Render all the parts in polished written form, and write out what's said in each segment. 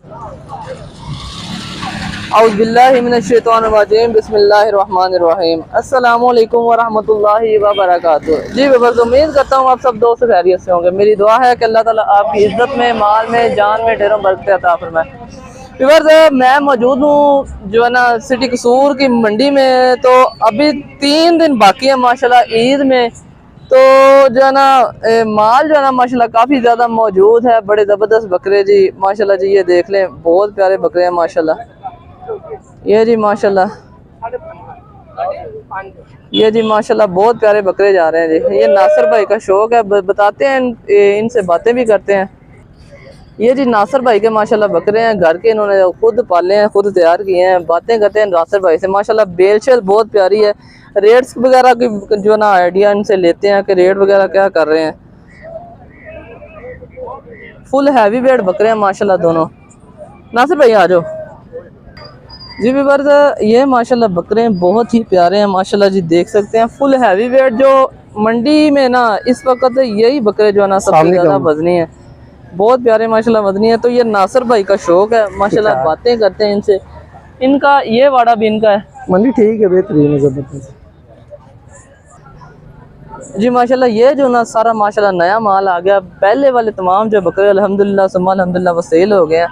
औज़ुबिल्लाहिमिनश्शैतानिर्रजीम बिस्मिल्लाहिर्रहमानिर्रहीम अस्सलामु अलैकुम वरहमतुल्लाहि वबरकातुहू। जी व्यूअर्स, उम्मीद करता हूँ आप सब दोस्त खैरियत से होंगे। मेरी दुआ है कि अल्लाह ताला आपकी इज्जत में, माल में, जान में ढेरों बरकत अता फरमाए। व्यूअर्स, मैं मौजूद हूँ जो है ना सिटी कसूर की मंडी में। तो अभी 3 दिन बाकी है माशाल्लाह ईद में। तो जो है ना माल जो है ना माशाल्लाह काफ़ी ज़्यादा मौजूद है। बड़े ज़बरदस्त बकरे जी माशाल्लाह जी, ये देख लें, बहुत प्यारे बकरे हैं माशाल्लाह। ये जी माशाल्लाह, ये जी माशाल्लाह बहुत प्यारे बकरे जा रहे हैं जी। ये नासिर भाई का शौक है, बताते हैं, इनसे बातें भी करते हैं। ये जी नासिर भाई के माशाल्लाह बकरे हैं, घर के इन्होंने खुद पाले हैं, खुद तैयार किए हैं। बातें करते हैं नासिर भाई से। माशाल्लाह बेल शेल बहुत प्यारी है। रेट्स वगैरह की जो ना आइडिया इनसे लेते हैं कि रेट वगैरह क्या कर रहे हैं। फुल हैवी वेट बकरे हैं माशाल्लाह दोनों। नासिर भाई आ जाओ जी। व्यूअर्स, ये माशाल्लाह बकरे बहुत ही प्यारे हैं माशाल्लाह जी, देख सकते हैं। फुल हैवी वेट जो मंडी में ना इस वक्त यही बकरे जो है ना सबसे ज़्यादा वजनी है, बहुत प्यारे माशाल्लाह वजनी है। तो ये नासिर भाई का शौक है माशाल्लाह, बातें करते हैं इनसे। इनका ये वाड़ा भी इनका है मंडी, ठीक है, बेहतरीन है, जबरदस्त जी माशाल्लाह। ये जो ना सारा माशाल्लाह नया माल आ गया। पहले वाले तमाम जो बकरे अल्हम्दुलिल्लाह सुम्मा अल्हम्दुलिल्लाह वो सेल हो गए हैं।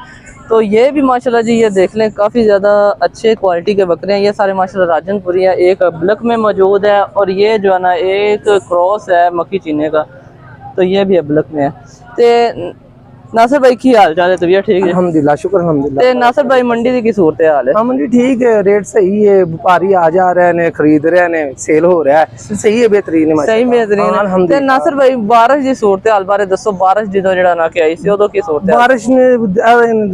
तो ये भी माशाल्लाह जी, ये देख लें, काफ़ी ज़्यादा अच्छे क्वालिटी के बकरे हैं। ये सारे माशाल्लाह राजनपुरी है। एक ब्लैक में मौजूद है और ये जो है ना एक क्रॉस है मक्खी चीने का। तो ये भी ब्लैक में है। तो नासिर भाई की हाल चाल है? तबीयत ठीक है? अल्हम्दुलिल्लाह, शुक्र अल्हम्दुलिल्लाह। ते नासिर भाई मंडी की सूरत हाल है? हाँ, मंडी ठीक है, रेट सही है, व्यापारी आ जा रहे हैं, खरीद रहे हैं, सेल हो रहा है, सही है, बेहतरीन है, सही बेहतरीन है। ते नासिर भाई बारिश की सूरत हाल बारे दसो। बारिश जो जड़ा ना के आई सी उदों की सूरत? बारिश ने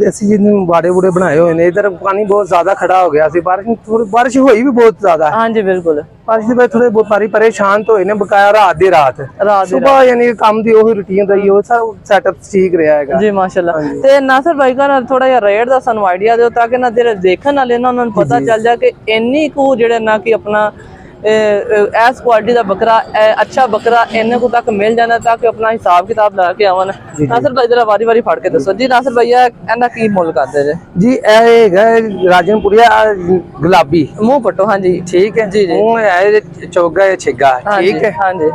ऐसी बाड़े बूड़े बनाए हुए हैं, इधर पानी बहुत ज्यादा खड़ा हो गया सी। बारिश हुई भी बहुत ज्यादा। हाँ जी बिल्कुल। बारिश से थोड़े व्यापारी परेशान तो होए बकाया रात दी रात सुबह, यानी काम दी वही रूटीन रही हो, सब सेटअप ठीक रहा है जी माशाल्लाह। ते नासिर भाई का ना थोड़ा या रेट दा सानू आइडिया दो, ताकि ना जेरे देखन वाले ना उन्हें पता चल जाए कि इन्नी को जेड़े ना कि अपना एस क्वालिटी का बकरा, अच्छा बकरा इन्ने को तक मिल जाना, ताकि अपना हिसाब किताब लगा के आवन। नासिर भाई जरा वारी वारी फाड़ के दसो जी। नासिर भैया इन्ना की मुल करदे जे? जी राजनपुरिया गुलाबी मुंह पट्टो। हाँ जी ठीक है जी जी। मुंह है चौगा है छिगा, ठीक है। हाँ जी,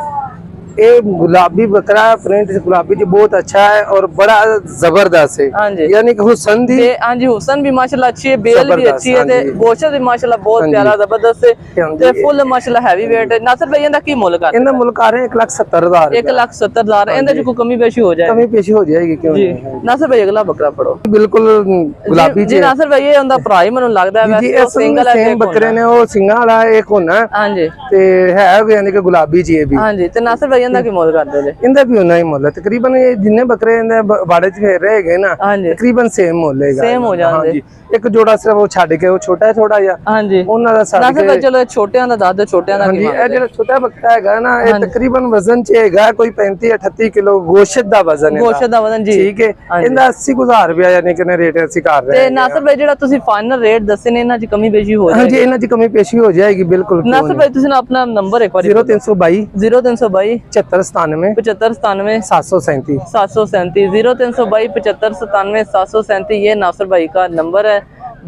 ये गुलाबी बकरा प्रिंट गुलाबी जो बहुत अच्छा है और बड़ा जबरदस्त है। हाँ जी, यानी कि हुसन दी, हाँ जी, हुसन भी माशाल्लाह अच्छी है, बेल भी अच्छी है, ते गोश्त भी माशाल्लाह बहुत प्यारा जबरदस्त है, ते फुल माशाल्लाह हैवी वेट है। नासिर भाई इंदा की मुल्क है? इंदा मुल्क आ रहे हैं 1,70,000। 1,70,000 इंदा जो कमी पेशी हो जाए? कमी पेशी हो जाएगी, क्यों जी। नासिर भाई अगला बकरा पढ़ो। बिल्कुल गुलाबी जी नासिर भाई ये उनका भरा ही मैनू लगदा है। जी जी, सिंगल है बकरे ने, वो सिंगा वाला एक होना। हां जी, ते है यानी कि गुलाबी जी भी। हां जी, ते नासिर भाई इंदा की मुल करदे जे? इंदा भी होना ही मुल है तकरीबन। ये जिन्ने बकरे इंदे बाड़े च रह गए ना, तकरीबन सेम मुल है, सेम हो जांदे। हां जी, एक जोड़ा सिर्फ वो छड़ के, वो छोटा है थोड़ा या। हां जी, उन्हां दा साथ के चलो छोटियां दा दाद, छोटियां दा। हां जी, ये जेड़ा छोटा बकरा हैगा ना, ये तकरीबन वजन च हैगा कोई 35-38 किलो गोश्त दा वजन है। गोश्त दा वजन जी, ठीक है। इंदा 80,000 रुपया यानी कि रेट ऐसी कर रहे हैं। ते नासिर भाई जेड़ा तुसी फाइनल रेट दसे ने, इना च कमी पेशी हो जाएगी? हां जी, इना च कमी पेशी हो जाएगी बिल्कुल। नासिर भाई तुसी अपना नंबर एक बार 0322 75 97 737 737 0322 75 97 737। ये नासिर भाई का नंबर है।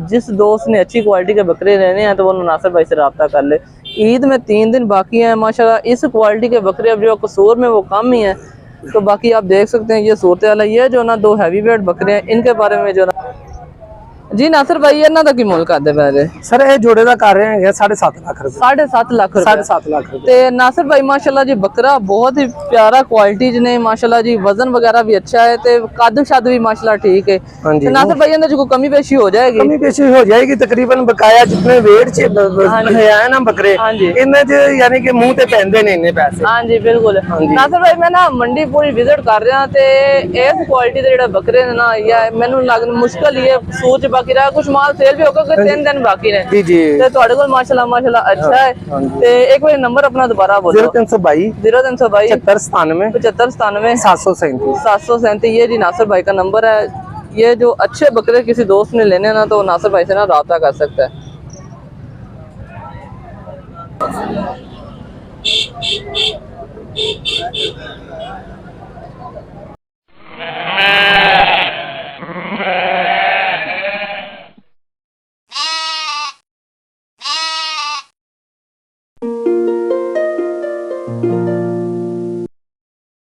जिस दोस्त ने अच्छी क्वालिटी के बकरे लेने हैं तो वो नासिर भाई से रब्ता कर ले। ईद में 3 दिन बाकी हैं माशाल्लाह। इस क्वालिटी के बकरे अब जो कसूर में वो कम ही है, तो बाकी आप देख सकते हैं ये सूरत हाल है। ये जो ना 2 हैवी वेट बकरे हैं, इनके बारे में जो ना जी नासिर भाई इन्हां दा की मुल करदे पए? सर ये जोड़े दा कर रहे हैं 7.5 लाख रुपए। 7.5 लाख रुपए? 7.5 लाख रुपए। ते नासिर भाई माशाल्लाह जी बकरा बहुत ही प्यारा क्वालिटी ने माशाल्लाह जी, वजन वगैरह भी अच्छा है, ते कद शद भी माशाल्लाह ठीक है। तो नासिर भाई इंदे च कोई कमी पेशी हो जाएगी? कमी पेशी हो जाएगी तकरीबन। बकाया जितने वेट च है ना बकरे, इनमें च यानी कि मुंह ते पैंदे ने इन्ने पैसे। हां जी बिल्कुल। नासिर भाई मैं ना मंडी पूरी विजिट कर रहा, ते इस क्वालिटी दे जेड़ा बकरे ने ना, या मैनू लग मुश्किल ये सोच बाकी रहा, कुछ माल सेल भी होगा, 3 दिन बाकी ने। जी जी, ते तुहाडे कोल माशाल्लाह माशाल्लाह अच्छा है। ते एक बार नंबर अपना दोबारा बोलो। 0322 75 97 75 97 737। ये जी नासिर भाई का नंबर है। ये जो अच्छे बकरे किसी दोस्त ने लेने ना, तो नासिर भाई से ना राब्ता कर सकता है।